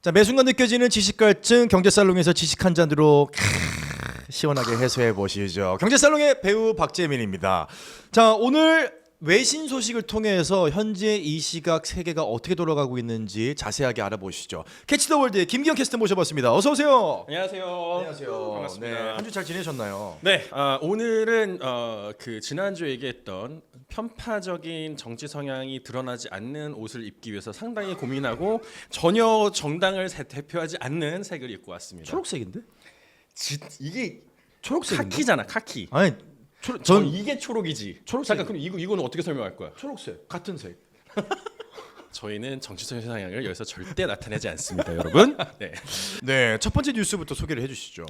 자, 매 순간 느껴지는 지식 갈증 경제살롱에서 지식 한 잔으로 시원하게 해소해 보시죠. 경제살롱의 배우 박재민입니다. 자, 오늘 외신 소식을 통해서 현재 이 시각 세계가 어떻게 돌아가고 있는지 자세하게 알아보시죠. 캐치 더 월드의 김기영 캐스터 모셔봤습니다. 어서 오세요. 안녕하세요. 안녕하세요. 반갑습니다. 네, 한 주 잘 지내셨나요? 네, 오늘은 그 지난주에 얘기했던 편파적인 정치 성향이 드러나지 않는 옷을 입기 위해서 상당히 고민하고 전혀 정당을 대표하지 않는 색을 입고 왔습니다. 초록색인데? 이게 초록색인데? 카키잖아, 카키. 아니, 전 이게 초록이지. 초록색. 잠깐 그럼 이거는 어떻게 설명할 거야? 초록색 같은 색. 저희는 정치적 성향을 여기서 절대 나타내지 않습니다, 여러분. 네. 네, 첫 번째 뉴스부터 소개를 해주시죠.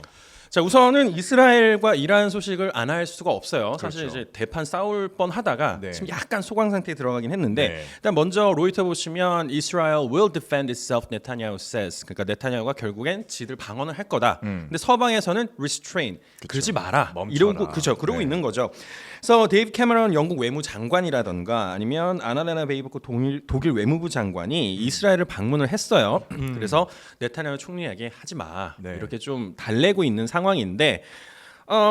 자, 우선은 이스라엘과 이란 소식을 안 할 수가 없어요. 사실 그렇죠. 이제 대판 싸울 뻔하다가 네. 지금 약간 소강 상태에 들어가긴 했는데 네. 일단 먼저 로이터 보시면 Israel will defend itself, Netanyahu says. 그러니까 네타냐후가 결국엔 지들 방어는 할 거다. 근데 서방에서는 restrain, 그러지 마라. 멈춰라. 이러고 그죠, 그러고 네. 있는 거죠. 그래서 데이비드 캐머런 영국 외무장관이라던가 아니면 아나레나 베이보코 독일 외무부 장관이 이스라엘을 방문을 했어요. 그래서 네타냐후 총리에게 하지 마. 네. 이렇게 좀 달래고 있는 상황인데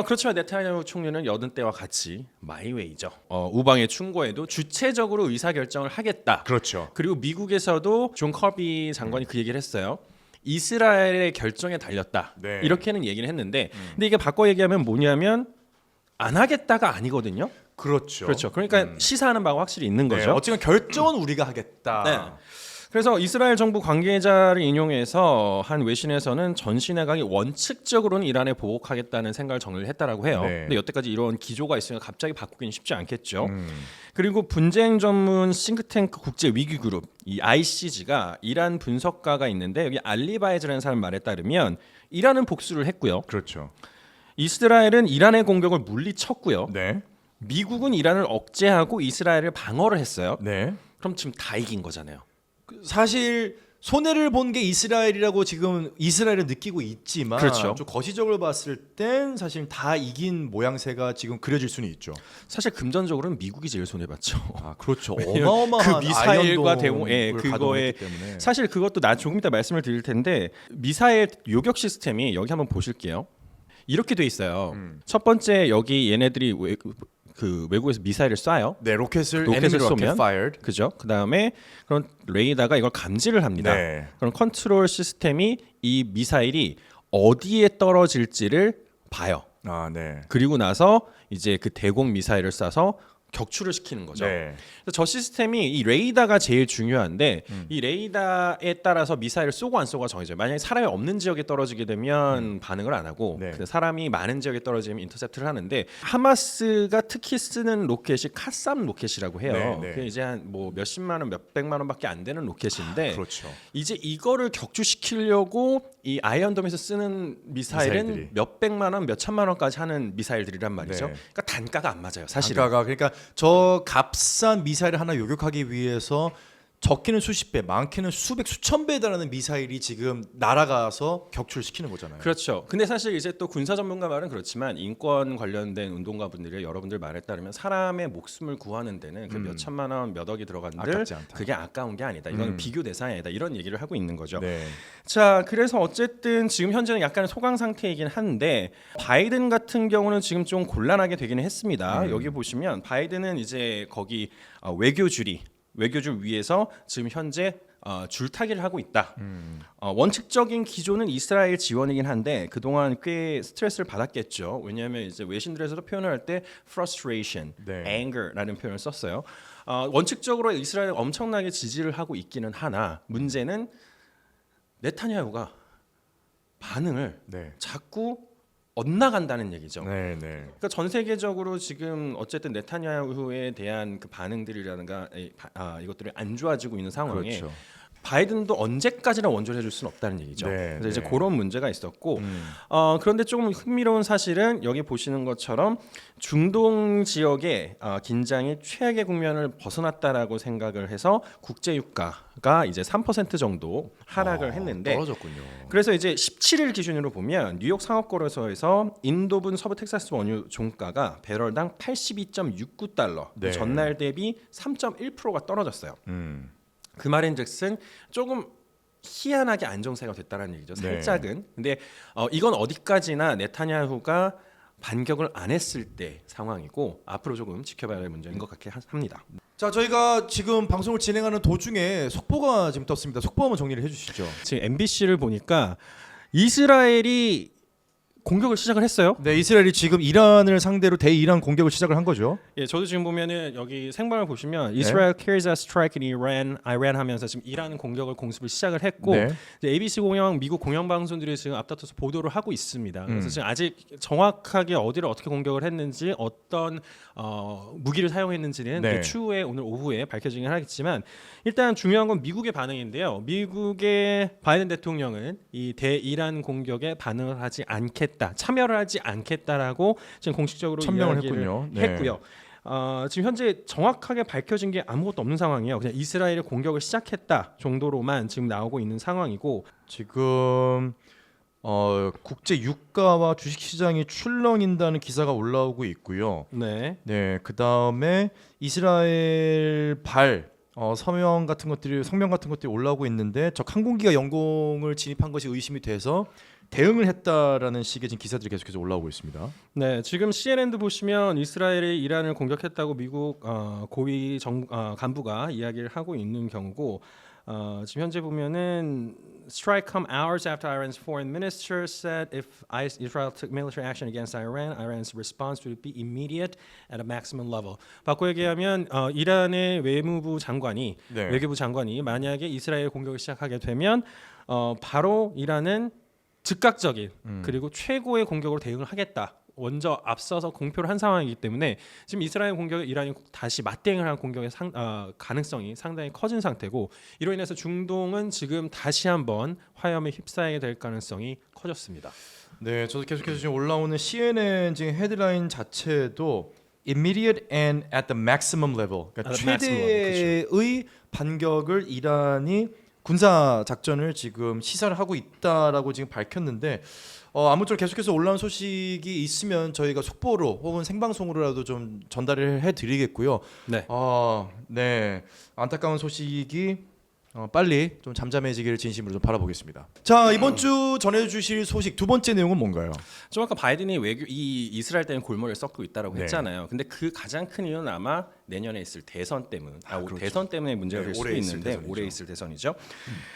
그렇지만 네타냐후 총리는 여든 때와 같이 마이웨이죠. 우방의 충고에도 주체적으로 의사결정을 하겠다. 그렇죠. 그리고 미국에서도 존 커비 장관이 그 얘기를 했어요. 이스라엘의 결정에 달렸다. 네. 이렇게는 얘기를 했는데 근데 이게 바꿔 얘기하면 뭐냐면 안 하겠다가 아니거든요. 그렇죠. 그렇죠. 그러니까 시사하는 바가 확실히 있는 네, 거죠. 어쨌든 결정은 우리가 하겠다. 네. 그래서 이스라엘 정부 관계자를 인용해서 한 외신에서는 전시 내각이 원칙적으로는 이란에 보복하겠다는 생각을 정리를 했다라고 해요. 네. 근데 여태까지 이런 기조가 있으니까 갑자기 바꾸기는 쉽지 않겠죠. 그리고 분쟁 전문 싱크탱크 국제 위기 그룹 이 ICG가 이란 분석가가 있는데 여기 알리바이즈라는 사람 말에 따르면 이란은 복수를 했고요. 그렇죠. 이스라엘은 이란의 공격을 물리쳤고요. 네. 미국은 이란을 억제하고 이스라엘을 방어를 했어요. 네. 그럼 지금 다 이긴 거잖아요. 사실 손해를 본 게 이스라엘이라고 지금 이스라엘은 느끼고 있지만 그렇죠. 좀 거시적으로 봤을 땐 사실 다 이긴 모양새가 지금 그려질 수는 있죠. 사실 금전적으로는 미국이 제일 손해 봤죠. 아, 그렇죠. 왜냐면 어마어마한 그 미사일과 아이언돔을 그거에 가동했기 때문에. 사실 그것도 나 조금 이따 말씀을 드릴 텐데 미사일 요격 시스템이 여기 한번 보실게요. 이렇게 돼 있어요. 첫 번째 여기 얘네들이 그 외국에서 미사일을 쏴요. 네, 로켓을 로켓을 enemy rocket 쏘면 fired. 그죠? 그 다음에 그런 레이더가 이걸 감지를 합니다. 네. 그럼 컨트롤 시스템이 이 미사일이 어디에 떨어질지를 봐요. 아, 네. 그리고 나서 이제 그 대공 미사일을 쏴서 격추를 시키는 거죠. 네. 그래서 저 시스템이 이 레이더가 제일 중요한데 이 레이더에 따라서 미사일을 쏘고 안 쏘고가 정해져요. 만약에 사람이 없는 지역에 떨어지게 되면 반응을 안 하고 네. 근데 사람이 많은 지역에 떨어지면 인터셉트를 하는데 하마스가 특히 쓰는 로켓이 카삼 로켓이라고 해요. 네, 네. 그게 이제 한 뭐 몇십만 원, 몇백만 원밖에 안 되는 로켓인데 그렇죠. 이제 이거를 격추시키려고 이 아이언돔에서 쓰는 미사일은 미사일들이. 몇백만 원, 몇천만 원까지 하는 미사일들이란 말이죠. 네. 그러니까 단가가 안 맞아요, 사실은. 단가가 그러니까 저 값싼 미사일을 하나 요격하기 위해서 적게는 수십 배, 많게는 수백, 수천 배에 달하는 미사일이 지금 날아가서 격추를 시키는 거잖아요. 그렇죠. 근데 사실 이제 또 군사 전문가 말은 그렇지만 인권 관련된 운동가분들이 여러분들 말에 따르면 사람의 목숨을 구하는 데는 그 몇 천만 원, 몇 억이 들어간들 아깝지 않다. 그게 아까운 게 아니다. 이건 비교 대상이 아니다. 이런 얘기를 하고 있는 거죠. 네. 자, 그래서 어쨌든 지금 현재는 약간의 소강 상태이긴 한데 바이든 같은 경우는 지금 좀 곤란하게 되기는 했습니다. 여기 보시면 바이든은 이제 거기 외교줄 위에서 지금 현재 줄타기를 하고 있다. 원칙적인 기조는 이스라엘 지원이긴 한데 그동안 꽤 스트레스를 받았겠죠. 왜냐하면 이제 외신들에서도 표현을 할 때 frustration, 네. anger라는 표현을 썼어요. 원칙적으로 이스라엘 엄청나게 지지를 하고 있기는 하나 문제는 네타냐후가 반응을 네. 자꾸 엇나간다는 얘기죠. 네, 네. 그러니까 전 세계적으로 지금 어쨌든 네타냐후에 대한 그 반응들이라든가 이것들이 안 좋아지고 있는 상황에 그렇죠. 바이든도 언제까지나 원조를 해줄 수는 없다는 얘기죠. 네, 그래서 이제 네. 그런 문제가 있었고 그런데 조금 흥미로운 사실은 여기 보시는 것처럼 중동 지역의 긴장이 최악의 국면을 벗어났다라고 생각을 해서 국제 유가가 이제 3% 정도 하락을 했는데 떨어졌군요. 그래서 이제 17일 기준으로 보면 뉴욕 상업거래소에서 인도분 서부 텍사스 원유 종가가 배럴당 82.69달러 네. 전날 대비 3.1%가 떨어졌어요. 음. 그 말인즉슨 조금 희한하게 안정세가 됐다는 얘기죠. 네. 살짝은. 근데 이건 어디까지나 네타냐후가 반격을 안 했을 때 상황이고 앞으로 조금 지켜봐야 할 문제인 것 같긴 합니다. 자, 저희가 지금 방송을 진행하는 도중에 속보가 지금 떴습니다. 속보 한번 정리를 해주시죠. 지금 MBC를 보니까 이스라엘이 공격을 시작을 했어요. 네, 이스라엘이 지금 이란을 상대로 대이란 공격을 시작을 한 거죠. 예, 저도 지금 보면은 여기 생방을 보시면 Israel carries a strike in Iran 하면서 지금 이란 공격을 공습을 시작을 했고 네. 이제 ABC 공영, 미국 공영 방송들이 지금 앞다퉈서 보도를 하고 있습니다. 그래서 지금 아직 정확하게 어디를 어떻게 공격을 했는지 어떤 무기를 사용했는지는 네. 그 추후에 오늘 오후에 밝혀지긴 하겠지만 일단 중요한 건 미국의 반응인데요. 미국의 바이든 대통령은 이 대이란 공격에 반응을 하지 않겠다, 참여를 하지 않겠다라고 지금 공식적으로 천명을 이야기를 했군요. 네. 했고요. 지금 현재 정확하게 밝혀진 게 아무것도 없는 상황이에요. 그냥 이스라엘이 공격을 시작했다 정도로만 지금 나오고 있는 상황이고 지금 국제 유가와 주식 시장이 출렁인다는 기사가 올라오고 있고요. 네. 네, 그 다음에 이스라엘 성명 같은 것들이 올라오고 있는데 적 항공기가 영공을 진입한 것이 의심이 돼서 대응을 했다라는 식의 지금 기사들이 계속해서 올라오고 있습니다. 네, 지금 CNN도 보시면 이스라엘이 이란을 공격했다고 미국 고위 간부가 이야기를 하고 있는 경우고 지금 현재 보면은 strike come hours after Iran's foreign minister said if Israel took military action against Iran, Iran's response would be immediate at a maximum level. 바꿔 얘기하면 이란의 외무부 장관이 네. 외교부 장관이 만약에 이스라엘 공격을 시작하게 되면 바로 이란은 즉각적인 그리고 최고의 공격으로 대응을 하겠다. 먼저 앞서서 공표를 한 상황이기 때문에 지금 이스라엘 공격에 이란이 다시 맞대응을 한 공격의 가능성이 상당히 커진 상태고 이로 인해서 중동은 지금 다시 한번 화염에 휩싸이게 될 가능성이 커졌습니다. 네, 저도 계속해서 지금 올라오는 CNN 지금 헤드라인 자체도 immediate and at the maximum level. 그러니까 At the maximum 최대의 반격을 이란이 군사 작전을 지금 시사를 하고 있다라고 지금 밝혔는데 아무쪼록 계속해서 올라온 소식이 있으면 저희가 속보로 혹은 생방송으로라도 좀 전달을 해드리겠고요. 네. 네, 안타까운 소식이 빨리 좀 잠잠해지기를 진심으로 좀 바라보겠습니다. 자, 이번 주 전해주실 소식 두 번째 내용은 뭔가요? 좀 아까 바이든이 이 이스라엘 때문에 골머리를 썩고 있다라고 네. 했잖아요. 근데 그 가장 큰 이유는 아마 내년에 있을 대선 때문, 그렇죠. 대선 때문에 문제가 네, 될 수도 올해 있을 있는데 대선이죠. 올해 있을 대선이죠.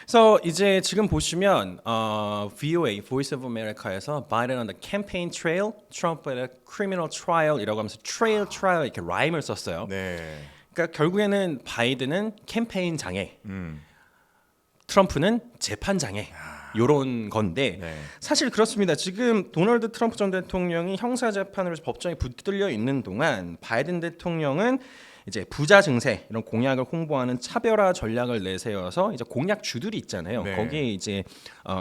그래서 이제 지금 보시면 VOA Voice of America에서 Biden on the campaign trail, Trump at a criminal trial이라고 하면서 trial 이렇게 라임을 썼어요. 네. 그러니까 결국에는 바이든은 캠페인 장애, 트럼프는 재판 장애. 요런 건데 네. 사실 그렇습니다. 지금 도널드 트럼프 전 대통령이 형사 재판으로 법정에 붙들려 있는 동안 바이든 대통령은 이제 부자 증세 이런 공약을 홍보하는 차별화 전략을 내세워서 이제 공약주들이 있잖아요. 네. 거기에 이제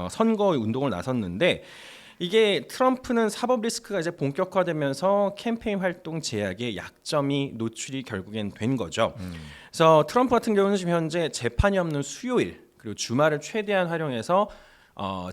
선거 운동을 나섰는데 이게 트럼프는 사법 리스크가 이제 본격화되면서 캠페인 활동 제약에 약점이 노출이 결국엔 된 거죠. 그래서 트럼프 같은 경우는 지금 현재 재판이 없는 수요일 그리고 주말을 최대한 활용해서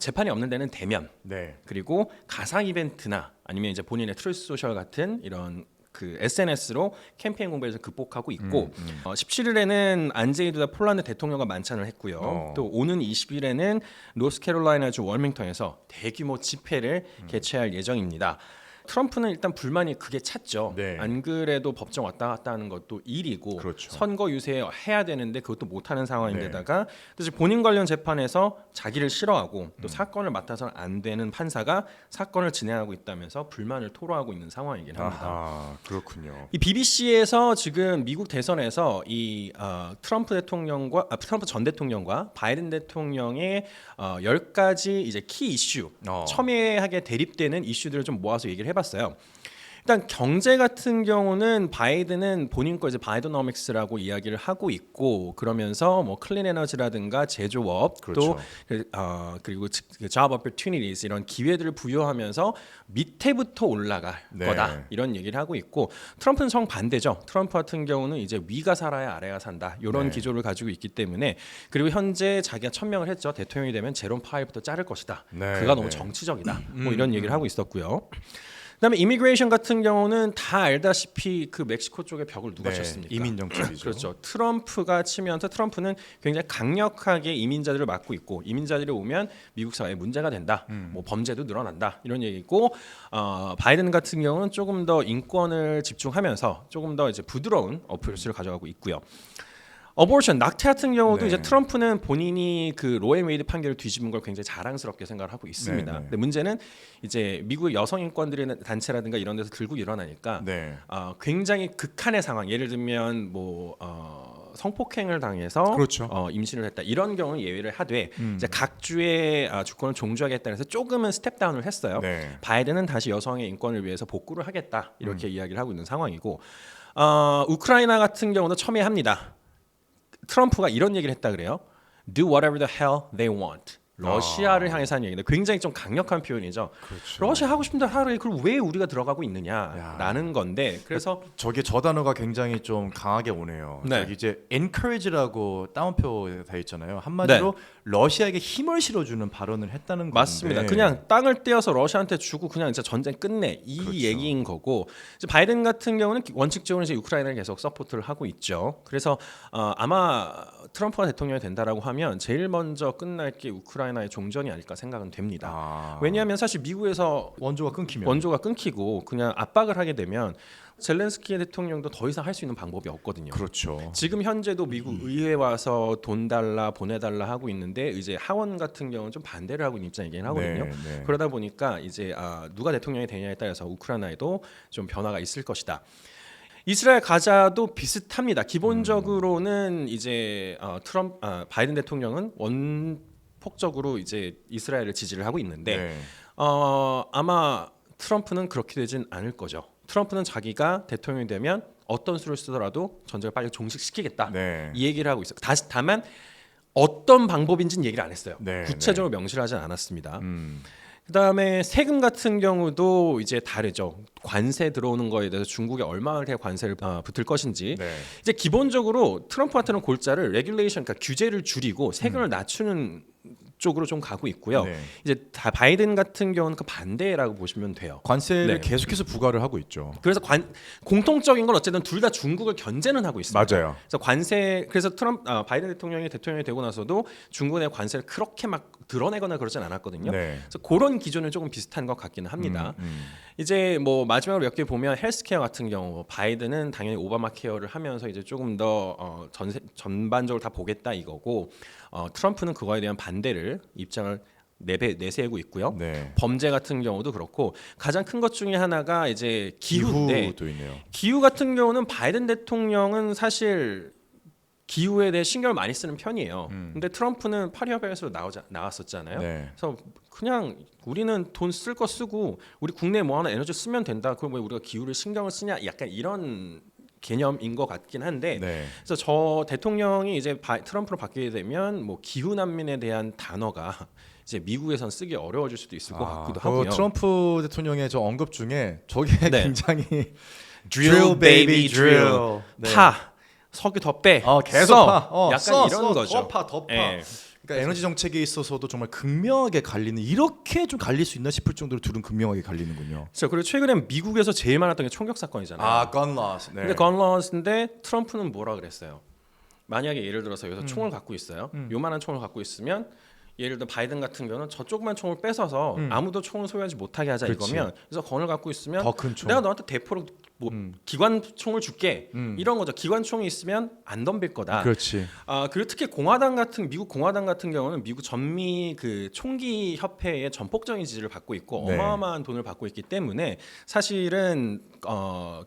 재판이 없는 데는 대면 네. 그리고 가상 이벤트나 아니면 이제 본인의 트루스 소셜 같은 이런 그 SNS로 캠페인 공백을 극복하고 있고 17일에는 안제이 두다 폴란드 대통령과 만찬을 했고요. 또 오는 20일에는 노스캐롤라이나주 월밍턴에서 대규모 집회를 개최할 예정입니다. 트럼프는 일단 불만이 크게 찼죠. 네. 안 그래도 법정 왔다 갔다 하는 것도 일이고 그렇죠. 선거 유세해야 되는데 그것도 못하는 상황인데다가 또 본인 관련 재판에서 자기를 싫어하고 또 사건을 맡아서는 안 되는 판사가 사건을 진행하고 있다면서 불만을 토로하고 있는 상황이긴 합니다. 아, 그렇군요. 이 BBC에서 지금 미국 대선에서 이 트럼프 전 대통령과 바이든 대통령의 10가지 이제 키 이슈, 첨예하게 대립되는 이슈들을 좀 모아서 얘기를 해봤어요. 일단 경제 같은 경우는 바이든은 본인 거 이제 바이더노믹스라고 이야기를 하고 있고 그러면서 뭐 클린 에너지라든가 제조업 그렇죠. 또 그리고 job opportunities 이런 기회들을 부여하면서 밑에부터 올라갈 네. 거다 이런 얘기를 하고 있고 트럼프는 정반대죠. 트럼프 같은 경우는 이제 위가 살아야 아래가 산다 이런 네. 기조를 가지고 있기 때문에 그리고 현재 자기가 천명을 했죠. 대통령이 되면 제롬 파웰부터 자를 것이다. 네, 그가 너무 네. 정치적이다. 뭐 이런 얘기를 하고 있었고요. 그다음에 이미그레이션 같은 경우는 다 알다시피 그 멕시코 쪽에 벽을 누가 네, 쳤습니까? 이민 정책이죠. 그렇죠. 트럼프가 치면서 트럼프는 굉장히 강력하게 이민자들을 막고 있고 이민자들이 오면 미국 사회에 문제가 된다. 뭐 범죄도 늘어난다. 이런 얘기고 바이든 같은 경우는 조금 더 인권을 집중하면서 조금 더 이제 부드러운 어프로치를 가져가고 있고요. 어보션 낙태 같은 경우도 네. 이제 트럼프는 본인이 그 로앤 웨이드 판결을 뒤집은 걸 굉장히 자랑스럽게 생각을 하고 있습니다. 네, 네. 근데 문제는 이제 미국의 여성 인권들의 단체라든가 이런 데서 들고 일어나니까 네. 굉장히 극한의 상황, 예를 들면 뭐 성폭행을 당해서 그렇죠. 임신을 했다 이런 경우는 예외를 하되 이제 각 주의 주권을 존중하겠다 해서 조금은 스텝다운을 했어요. 네. 바이든은 다시 여성의 인권을 위해서 복구를 하겠다 이렇게 이야기를 하고 있는 상황이고 우크라이나 같은 경우도 첨예합니다. 트럼프가 이런 얘기를 했다 그래요. Do whatever the hell they want. 러시아를 향해서 하는 얘기인데 굉장히 좀 강력한 표현이죠. 그렇죠. 러시아 하고 싶은데 하루에 그걸 왜 우리가 들어가고 있느냐라는 건데 그래서 저게 저 단어가 굉장히 좀 강하게 오네요. 네. 저기 이제 encourage라고 따옴표 돼 있잖아요. 한마디로 러시아에게 힘을 실어주는 발언을 했다는 건데. 맞습니다. 그냥 땅을 떼어서 러시아한테 주고 그냥 이제 전쟁 끝내 이 그렇죠. 얘기인 거고 이제 바이든 같은 경우는 원칙적으로 이제 우크라이나를 계속 서포트를 하고 있죠. 그래서 아마 트럼프가 대통령이 된다라고 하면 제일 먼저 끝날 게 우크라이나의 종전이 아닐까 생각은 됩니다. 왜냐하면 사실 미국에서 원조가 끊기면 원조가 끊기고 그냥 압박을 하게 되면 젤렌스키 대통령도 더 이상 할 수 있는 방법이 없거든요. 그렇죠. 지금 현재도 미국 의회 와서 돈 달라 보내달라 하고 있는데 이제 하원 같은 경우는 좀 반대를 하고 있는 입장이긴 하거든요. 네. 그러다 보니까 이제 누가 대통령이 되냐에 따라서 우크라이나에도 좀 변화가 있을 것이다. 이스라엘 가자도 비슷합니다. 기본적으로는 이제 바이든 대통령은 원폭적으로 이제 이스라엘을 지지를 하고 있는데 네. 아마 트럼프는 그렇게 되진 않을 거죠. 트럼프는 자기가 대통령이 되면 어떤 수를 쓰더라도 전쟁을 빨리 종식시키겠다. 네. 이 얘기를 하고 있어요. 다만 어떤 방법인지는 얘기를 안 했어요. 네, 구체적으로 명시를 하진 않았습니다. 그다음에 세금 같은 경우도 이제 다르죠. 관세 들어오는 거에 대해서 중국에 얼마나 관세를 붙을 것인지. 네. 이제 기본적으로 트럼프 같은 골자를 레귤레이션, 그러니까 규제를 줄이고 세금을 낮추는 쪽으로 좀 가고 있고요. 네. 이제 바이든 같은 경우는 그 반대라고 보시면 돼요. 관세를 네. 계속해서 부과를 하고 있죠. 그래서 공통적인 건 어쨌든 둘 다 중국을 견제는 하고 있습니다. 맞아요. 그래서 바이든 대통령이 되고 나서도 중국에 대한 관세를 그렇게 막 드러내거나 그러진 않았거든요. 네. 그래서 그런 기준은 조금 비슷한 것 같기는 합니다. 이제 뭐 마지막으로 몇 개 보면 헬스케어 같은 경우 바이든은 당연히 오바마 케어를 하면서 이제 조금 더 전반적으로 다 보겠다 이거고 트럼프는 그거에 대한 반대를 입장을 내세우고 있고요. 네. 범죄 같은 경우도 그렇고 가장 큰 것 중에 하나가 이제 기후인데 기후도 있네요. 기후 같은 경우는 바이든 대통령은 사실 기후에 대해 신경을 많이 쓰는 편이에요. 근데 트럼프는 파리 협약에서 나왔었잖아요. 네. 그래서 그냥 우리는 돈 쓸 거 쓰고 우리 국내에 뭐 하나 에너지 쓰면 된다. 그럼 왜 우리가 기후를 신경을 쓰냐? 약간 이런 개념인 것 같긴 한데 네. 그래서 저 대통령이 이제 트럼프로 바뀌게 되면 뭐 기후 난민에 대한 단어가 이제 미국에선 쓰기 어려워질 수도 있을 것 같기도 하고요. 트럼프 대통령의 저 언급 중에 저게 네. 굉장히 drill baby drill. 네. 파 석유 더 빼. 계속 써. 파. 약간 이런 거죠. 더 파. 예. 그러니까 에너지 정책에 있어서도 정말 극명하게 갈리는 이렇게 좀 갈릴 수 있나 싶을 정도로 둘은 극명하게 갈리는군요. 그렇죠. 그리고 최근에 미국에서 제일 많았던 게 총격 사건이잖아요. 건 loss. 네. 근데 건 러스인데 트럼프는 뭐라 그랬어요? 만약에 예를 들어서 여기서 총을 갖고 있어요. 요만한 총을 갖고 있으면 예를 들어 바이든 같은 경우는 저쪽만 총을 뺏어서 아무도 총을 소유하지 못하게 하자 그렇지. 이거면 그래서 건을 갖고 있으면 더 큰 총. 내가 너한테 대포로 뭐 기관총을 줄게 이런 거죠. 기관총이 있으면 안 덤빌 거다. 그렇지. 그리고 특히 미국 공화당 같은 경우는 미국 전미 그 총기 협회의 전폭적인 지지를 받고 있고 네. 어마어마한 돈을 받고 있기 때문에 사실은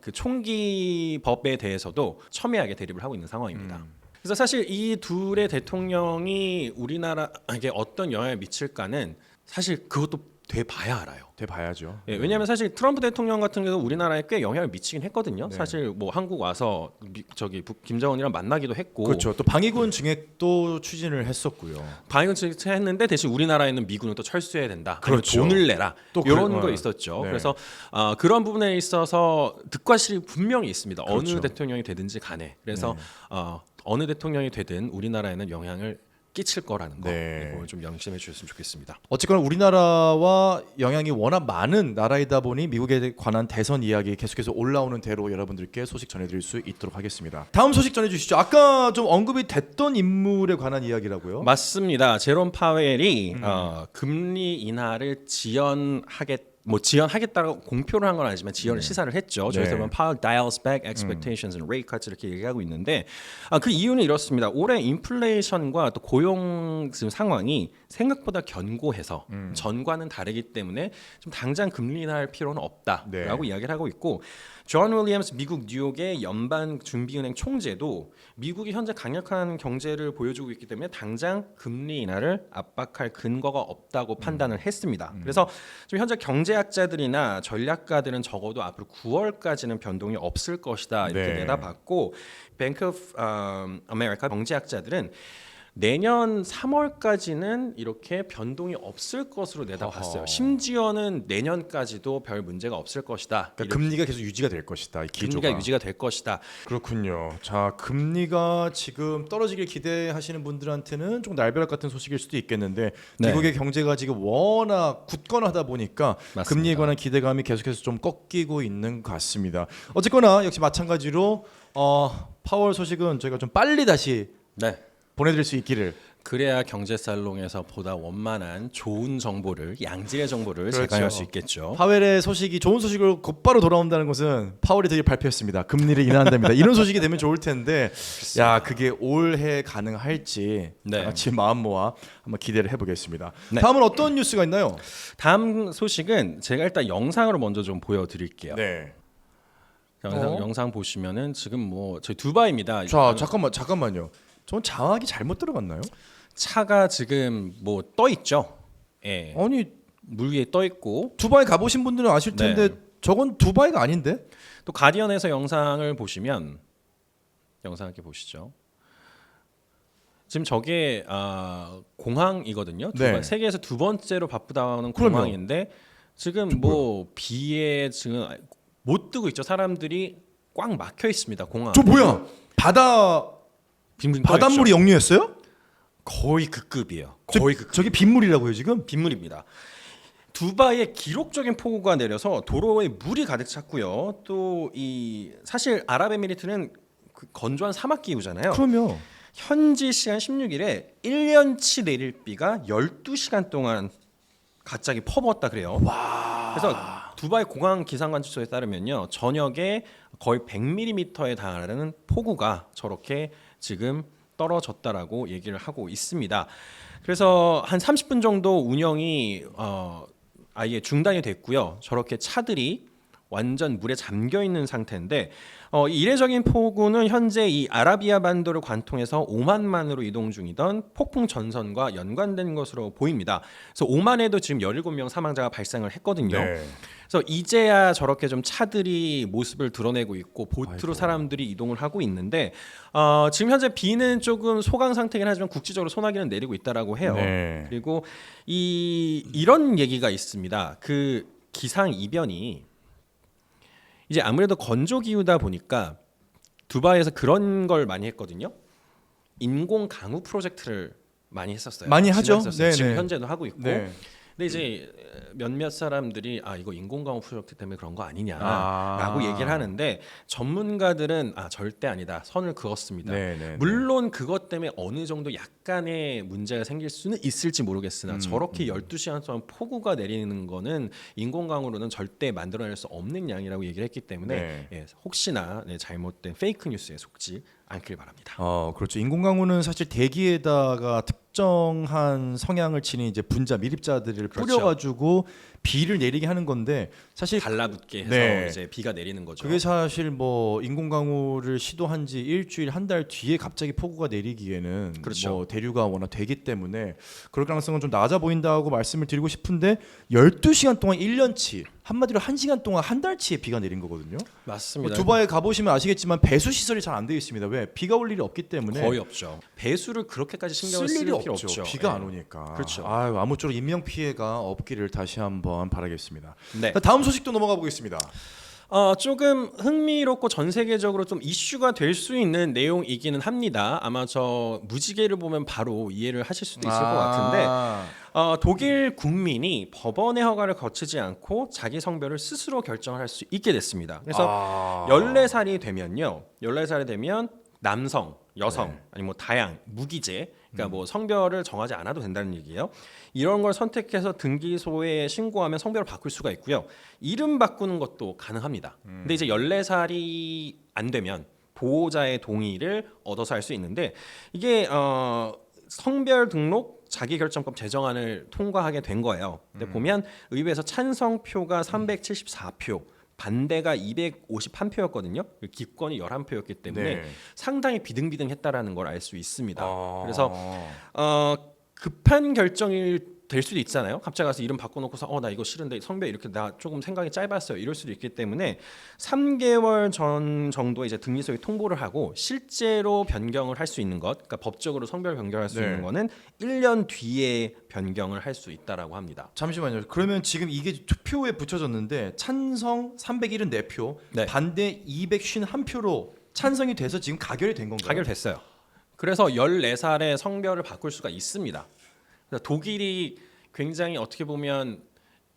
그 총기 법에 대해서도 첨예하게 대립을 하고 있는 상황입니다. 그래서 사실 이 둘의 대통령이 우리나라에게 어떤 영향을 미칠까는 사실 그것도 돼봐야 알아요. 돼봐야죠. 예, 왜냐하면 사실 트럼프 대통령 같은 경우는 우리나라에 꽤 영향을 미치긴 했거든요. 네. 사실 뭐 한국 와서 김정은이랑 만나기도 했고, 그렇죠. 또 방위군 증액도 추진을 했었고요. 방위군 했는데 대신 우리나라에는 미군은 또 철수해야 된다. 그렇죠. 아니면 돈을 내라. 또 이런 거 있었죠. 네. 그래서 그런 부분에 있어서 득과 실이 분명히 있습니다. 그렇죠. 어느 대통령이 되든지 간에. 그래서 어느 대통령이 되든 우리나라에는 영향을 끼칠 거라는 거. 네. 그걸 좀 명심해 주셨으면 좋겠습니다. 어쨌거나 우리나라와 영향이 워낙 많은 나라이다 보니 미국에 관한 대선 이야기 계속해서 올라오는 대로 여러분들께 소식 전해드릴 수 있도록 하겠습니다. 다음 소식 전해주시죠. 아까 좀 언급이 됐던 인물에 관한 이야기라고요? 맞습니다. 제롬 파웰이 금리 인하를 지연하겠다고 공표를 한 건 아니지만 지연을 시사를 했죠. 네. 그래서 Powell dials back expectations and rate cuts 이렇게 얘기하고 있는데 그 이유는 이렇습니다. 올해 인플레이션과 또 고용 지금 상황이 생각보다 견고해서 전과는 다르기 때문에 좀 당장 금리 인하할 필요는 없다라고 네. 이야기를 하고 있고 존 윌리엄스 미국 뉴욕의 연방 준비은행 총재도 미국이 현재 강력한 경제를 보여주고 있기 때문에 당장 금리 인하를 압박할 근거가 없다고 판단을 했습니다. 그래서 좀 현재 경제학자들이나 전략가들은 적어도 앞으로 9월까지는 변동이 없을 것이다 이렇게 네. 내다봤고 뱅크 오브 아메리카 경제학자들은 내년 3월까지는 이렇게 변동이 없을 것으로 내다봤어요. 심지어는 내년까지도 별 문제가 없을 것이다. 그러니까 금리가 계속 유지가 될 것이다. 이 기조가. 금리가 유지가 될 것이다. 그렇군요. 자, 금리가 지금 떨어지길 기대하시는 분들한테는 좀 날벼락 같은 소식일 수도 있겠는데 네. 미국의 경제가 지금 워낙 굳건하다 보니까 맞습니다. 금리에 관한 기대감이 계속해서 좀 꺾이고 있는 것 같습니다. 어쨌거나 역시 마찬가지로 파월 소식은 저희가 좀 빨리 다시 네. 보내드릴 수 있기를. 그래야 경제살롱에서 보다 원만한 좋은 정보를 양질의 정보를 그렇죠. 제공할 수 있겠죠. 파웰의 소식이 좋은 소식으로 곧바로 돌아온다는 것은 파월이 되게 발표했습니다. 금리를 인하한답니다. 이런 소식이 되면 좋을 텐데, 야 그게 올해 가능할지 네. 다 같이 마음 모아 한번 기대를 해보겠습니다. 네. 다음은 어떤 뉴스가 있나요? 다음 소식은 제가 일단 영상으로 먼저 좀 보여드릴게요. 네. 영상 보시면은 지금 뭐 저희 두바이입니다. 자 잠깐만요. 전 장악이 잘못 들어갔나요? 차가 지금 뭐 떠 있죠. 예. 아니 물 위에 떠 있고 두바이 가보신 분들은 아실 텐데 네. 저건 두바이가 아닌데? 또 가디언에서 영상을 보시면 영상 이렇게 보시죠. 지금 저게 공항이거든요. 네. 세계에서 두 번째로 바쁘다는 그럼요. 공항인데 지금 뭐 비에 지금 못 뜨고 있죠. 사람들이 꽉 막혀 있습니다. 공항. 저 뭐야? 빈 떠 바닷물이 있죠. 역류했어요? 거의 그 급이에요. 거의 그 급. 저게 빗물이라고요 지금? 빗물입니다. 두바이에 기록적인 폭우가 내려서 도로에 물이 가득 찼고요. 또 이 사실 아랍에미리트는 그 건조한 사막 기후잖아요. 그럼요. 현지 시간 16일에 1년치 내릴 비가 12시간 동안 갑자기 퍼부었다 그래요. 그래서 두바이 공항 기상관측소에 따르면요. 저녁에 거의 100mm에 달하는 폭우가 저렇게 지금 떨어졌다라고 얘기를 하고 있습니다. 그래서 한 30분 정도 운영이 아예 중단이 됐고요. 저렇게 차들이 완전 물에 잠겨 있는 상태인데 이례적인 폭우는 현재 이 아라비아 반도를 관통해서 오만만으로 이동 중이던 폭풍 전선과 연관된 것으로 보입니다. 그래서 오만에도 지금 17명 사망자가 발생을 했거든요. 네. 그래서 이제야 저렇게 좀 차들이 모습을 드러내고 있고 보트로 아이고. 사람들이 이동을 하고 있는데 지금 현재 비는 조금 소강 상태긴 하지만 국지적으로 소나기는 내리고 있다라고 해요. 네. 그리고 이런 얘기가 있습니다. 그 기상 이변이 이제 아무래도 건조 기후다 보니까 두바이에서 그런 걸 많이 했거든요. 인공 강우 프로젝트를 많이 했었어요. 많이 하죠. 지났었어요. 지금 네네. 현재도 하고 있고. 네. 근데 이제 몇몇 사람들이 이거 인공강우 프로젝트 때문에 그런 거 아니냐라고 아. 얘기를 하는데 전문가들은 절대 아니다. 선을 그었습니다. 네. 물론 그것 때문에 어느 정도 약간의 문제가 생길 수는 있을지 모르겠으나 저렇게 12시간 동안 폭우가 내리는 거는 인공강우로는 절대 만들어낼 수 없는 양이라고 얘기를 했기 때문에 네. 혹시나 잘못된 페이크 뉴스에 속지 않길 바랍니다. 그렇죠. 인공강우는 사실 대기에다가 특정한 성향을 지닌 이제 분자 미립자들을 그렇죠. 뿌려가지고 비를 내리게 하는 건데 사실 달라붙게 해서 네. 이제 비가 내리는 거죠. 그게 사실 뭐 인공강우를 시도한 지 일주일 한 달 뒤에 갑자기 폭우가 내리기에는 그렇죠. 뭐 대류가 워낙 되기 때문에 그럴 가능성은 좀 낮아 보인다고 말씀을 드리고 싶은데 12시간 동안 1년치 한마디로 1시간 동안 한 달치의 비가 내린 거거든요. 맞습니다. 두바이 가보시면 아시겠지만 배수 시설이 잘 안 되어 있습니다. 왜? 비가 올 일이 없기 때문에 거의 없죠. 배수를 그렇게까지 신경을 쓸 쓸 일이 필요 없죠. 없죠. 비가 예. 안 오니까. 그렇죠. 아무쪼록 인명 피해가 없기를 다시 한번 바라겠습니다. 네. 다음 소식도 넘어가 보겠습니다. 조금 흥미롭고 전 세계적으로 좀 이슈가 될 수 있는 내용이기는 합니다. 아마 저 무지개를 보면 바로 이해를 하실 수도 있을 것 같은데 독일 국민이 법원의 허가를 거치지 않고 자기 성별을 스스로 결정할 수 있게 됐습니다. 그래서 14살이 되면요. 14살이 되면 남성, 여성, 네. 아니 뭐 다양, 무기재, 그러니까 뭐 성별을 정하지 않아도 된다는 얘기예요. 이런 걸 선택해서 등기소에 신고하면 성별을 바꿀 수가 있고요. 이름 바꾸는 것도 가능합니다. 근데 이제 14살이 안 되면 보호자의 동의를 얻어서 할 수 있는데 이게 성별 등록 자기결정법 제정안을 통과하게 된 거예요. 근데 보면 의회에서 찬성표가 374표, 반대가 251표였거든요. 기권이 11표였기 때문에 네. 상당히 비등비등했다라는 걸 알 수 있습니다. 아. 그래서 급한 결정이 될 수도 있잖아요. 갑자기 가서 이름 바꿔놓고서 나 이거 싫은데 성별 이렇게 나 조금 생각이 짧았어요. 이럴 수도 있기 때문에 3개월 전 정도에 이제 등기소에 통보를 하고 실제로 변경을 할 수 있는 것, 그러니까 법적으로 성별 변경할 수 네. 있는 거는 1년 뒤에 변경을 할 수 있다라고 합니다. 잠시만요. 그러면 지금 이게 투표에 붙여졌는데 찬성 374표, 네. 반대 251표로 찬성이 돼서 지금 가결이 된 건가요? 가결됐어요. 그래서 14살에 성별을 바꿀 수가 있습니다. 그래서 독일이 굉장히 어떻게 보면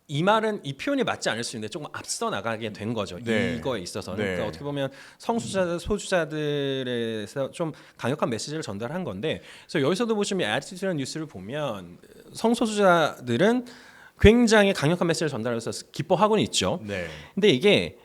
이 말은 이 표현이 맞지 않을 수 있는데 조금 앞서 나가게 된 거죠. 네. 이거에 있어서는 네. 그러니까 어떻게 보면 성소수자들, 소수자들에서 좀 강력한 메시지를 전달한 건데, 그래서 여기서도 보시면 애티튜드라는 뉴스를 보면 성소수자들은 굉장히 강력한 메시지를 전달해서 기뻐하고는 있죠. 네. 근데 이게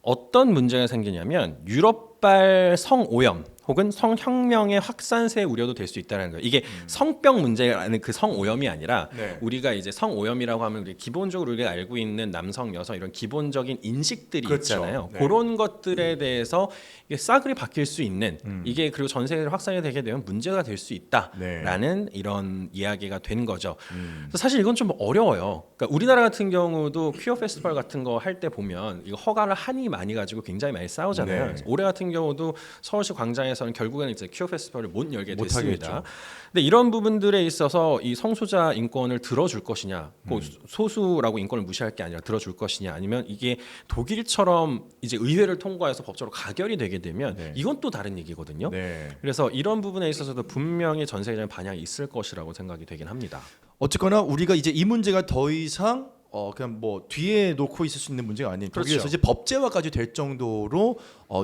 어떤 문제가 생기냐면 유럽발 성오염 혹은 성혁명의 확산세 우려도 될 수 있다는 거예요. 이게 성병 문제라는 그 성오염이 아니라 네. 우리가 이제 성오염이라고 하면 우리 기본적으로 우리가 알고 있는 남성, 여성 이런 기본적인 인식들이 그렇죠. 있잖아요. 네. 그런 것들에 대해서 이게 싸그리 바뀔 수 있는 이게 그리고 전 세계로 확산이 되게 되면 문제가 될 수 있다라는 이런 이야기가 된 거죠. 그래서 사실 이건 좀 어려워요. 그러니까 우리나라 같은 경우도 퀴어 페스티벌 같은 거 할 때 보면 이거 허가를 한이 많이 가지고 굉장히 많이 싸우잖아요. 네. 그래서 올해 같은 경우도 서울시 광장에서는 결국에는 이제 퀴어 페스티벌을 못 열게 못 됐습니다. 하겠죠. 근데 이런 부분들에 있어서 이 성소자 인권을 들어줄 것이냐, 그 소수라고 인권을 무시할 게 아니라 들어줄 것이냐, 아니면 이게 독일처럼 이제 의회를 통과해서 법적으로 가결이 되게 되면 네. 이건 또 다른 얘기거든요. 네. 그래서 이런 부분에 있어서도 분명히 전 세계적인 반향이 있을 것이라고 생각이 되긴 합니다. 어쨌거나 우리가 이제 이 문제가 더 이상 그냥 뭐 뒤에 놓고 있을 수 있는 문제가 아닌 그렇죠. 독일에서 이제 법제화까지 될 정도로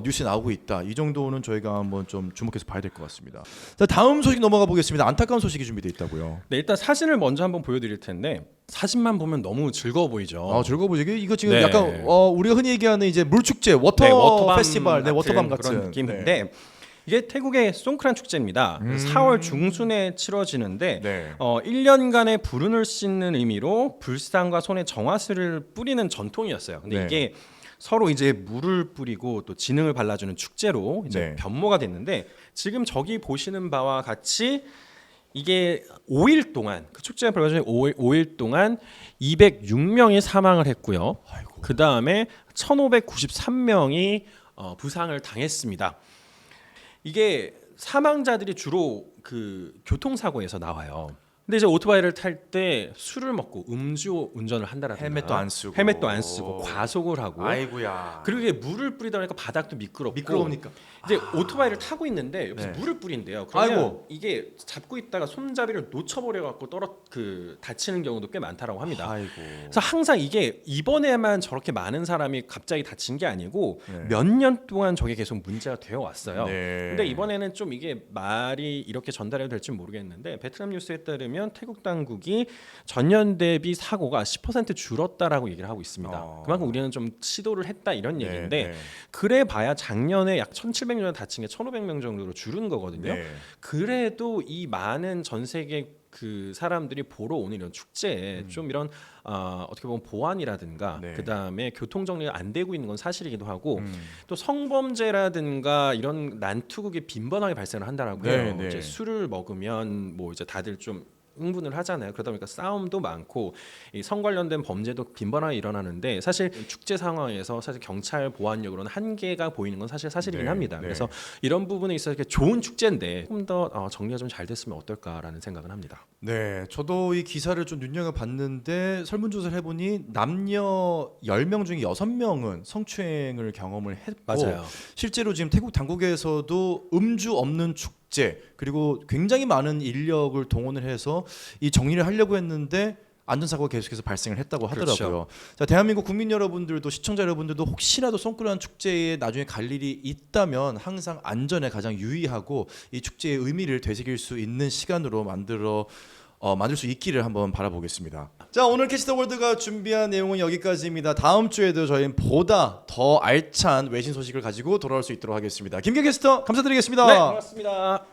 뉴스 나오고 있다. 이 정도는 저희가 한번 좀 주목해서 봐야 될 것 같습니다. 자, 다음 소식 넘어가 보겠습니다. 안타까운 소식이 준비되어 있다고요. 네, 일단 사진을 먼저 한번 보여드릴 텐데 사진만 보면 너무 즐거워 보이죠. 즐거워 보이죠. 이거 지금 네. 약간 우리가 흔히 얘기하는 이제 물축제, 워터 워터밤 페스티벌, 워터밤 같은 그런 느낌인데 네. 이게 태국의 송크란 축제입니다. 4월 중순에 치러지는데 네. 1년간의 불운을 씻는 의미로 불상과 손에 정화수를 뿌리는 전통이었어요. 근데 네. 이게 서로 이제 물을 뿌리고 또 진흥을 발라주는 축제로 이제 네. 변모가 됐는데 지금 저기 보시는 바와 같이 이게 5일 동안 그 축제가 벌어진 5일 동안 206명이 사망을 했고요. 그 다음에 1,593명이 부상을 당했습니다. 이게 사망자들이 주로 그 교통사고에서 나와요. 근데 이제 오토바이를 탈 때 술을 먹고 음주 운전을 한다라든가 헬멧도 안 쓰고 과속을 하고 아이고야. 그리고 이게 물을 뿌리다 보니까 바닥도 미끄럽고 미끄러우니까. 이제 오토바이를 타고 있는데 옆에서 네. 물을 뿌린대요. 그러면 아이고. 이게 잡고 있다가 손잡이를 놓쳐버려 갖고 다치는 경우도 꽤 많다라고 합니다. 아이고. 그래서 항상 이게 이번에만 저렇게 많은 사람이 갑자기 다친 게 아니고 네. 몇 년 동안 저게 계속 문제가 되어 왔어요. 네. 근데 이번에는 좀 이게 말이 이렇게 전달이 될지 모르겠는데 베트남 뉴스에 따르면 태국 당국이 전년 대비 사고가 10% 줄었다라고 얘기를 하고 있습니다. 그만큼 우리는 좀 시도를 했다 이런 네, 얘기인데 네. 그래 봐야 작년에 약 1,700명 다친 게 1,500명 정도로 줄은 거거든요. 네. 그래도 이 많은 전 세계 그 사람들이 보러 오는 이런 축제에 좀 이런 어떻게 보면 보안이라든가 네. 그다음에 교통 정리가 안 되고 있는 건 사실이기도 하고 또 성범죄라든가 이런 난투극이 빈번하게 발생을 한다라고 해요. 네. 이제 술을 먹으면 뭐 이제 다들 좀 흥분을 하잖아요. 그러다 보니까 싸움도 많고 이 성 관련된 범죄도 빈번하게 일어나는데 사실 축제 상황에서 사실 경찰 보안력으로는 한계가 보이는 건 사실이긴 네, 합니다. 네. 그래서 이런 부분에 있어서 이렇게 좋은 축제인데 조금 더 정리가 좀 잘 됐으면 어떨까라는 생각은 합니다. 네, 저도 이 기사를 좀 눈여겨봤는데 설문조사를 해보니 남녀 10명 중에 6명은 성추행을 경험을 했고 맞아요. 실제로 지금 태국 당국에서도 음주 없는 축제 그리고 굉장히 많은 인력을 동원을 해서 이 정리를 하려고 했는데 안전사고가 계속해서 발생을 했다고 하더라고요. 그렇죠. 자, 대한민국 국민 여러분들도 시청자 여러분들도 혹시라도 송크란 축제에 나중에 갈 일이 있다면 항상 안전에 가장 유의하고 이 축제의 의미를 되새길 수 있는 시간으로 만들 수 있기를 한번 바라보겠습니다. 자, 오늘 캐치더 월드가 준비한 내용은 여기까지입니다. 다음 주에도 저희는 보다 더 알찬 외신 소식을 가지고 돌아올 수 있도록 하겠습니다. 김경 캐스터 감사드리겠습니다. 네, 고맙습니다.